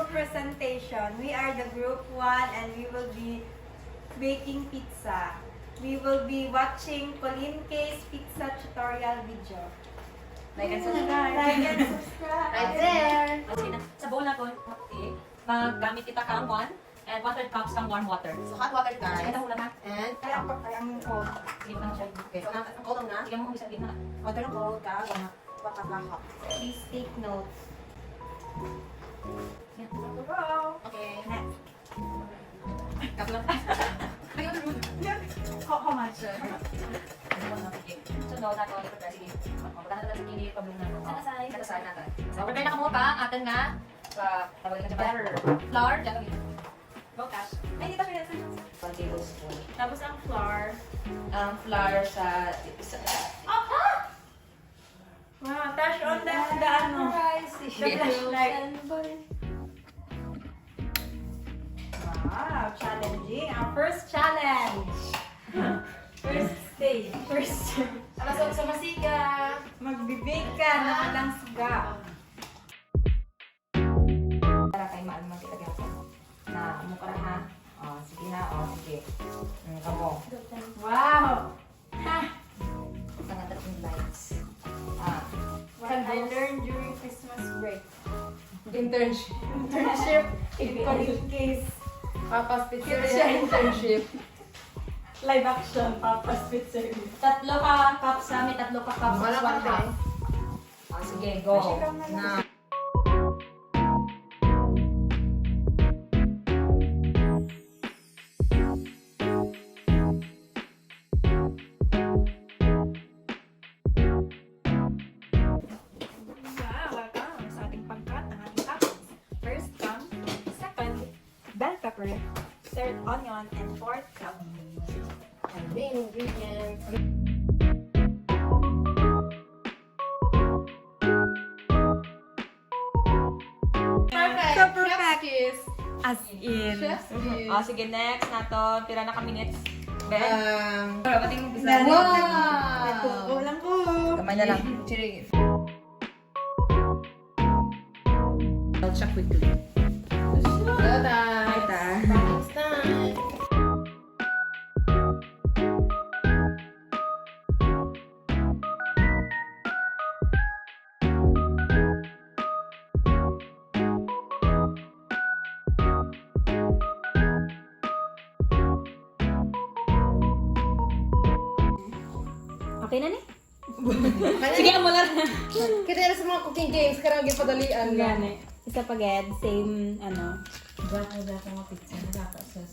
presentation. We are the group 1 and we will be baking pizza. We will be watching Colleen K's pizza tutorial video. Like and subscribe. Like and subscribe. Right there. Sa bowl na to, maggamit kita kang 1 and 1/3 cups kang warm water. So, hot water guys. Ito hula na. And, Ay, ang cold. Sige lang siya. okay, so, ang cold na. Sige mo umpisa din na. Water ng cold ka. Bakak. Please take note. Yan. Okay. Next. Kapla. How much? Sunod na ito, prepare. Sige. Magkakaroon na sa kini, pabulong na ito. Katasay. Katasay na ito. So, prepare na ka mo pa, atin nga. Tawagin ka dyan. Butter. Flour. Diyan kami. Go cash. Ay, dito pinag 1 tablespoon. Tapos ang flour. Ang flour sa isa. Wow, touch on the ano. The flashlight. Wow, challenging. Our first challenge. First stage. Alasog sa masiga. Magbibig ka na walang suga. Para kayo maalman kita gaya ko. Na umukara ha. O, sige na. O, sige. Kamo. Wow! Mga tatlong lights. What I learned during Christmas break. Internship. Internship in Colleen K's Papa's Pizzeria internship. live action Papa's Pizzeria. 3 ka cups sa amin, 3 ka cups. Wala 1 ka, cup. O, sige, go. Na. Wow, welcome sa ating pangkat ang ating toppings. First come, second, bell pepper, third onion, and fourth celery. And main ingredients. Perfect. Super Chef's perfect. kiss. As in. Chef's kiss. O, sige, next nato. Pira na ka minutes. Ben? Bating mo bisa. Wow! Kulang ko. Kamay na lang. Cheers. I'll check quickly. Go time. It's time. Okay na ni? Sige, mo lang. Kita na sa mga cooking games, karang gipadalian nga. Gani. Isa pa again, same ano. Gata mga pizza, nagkakasas.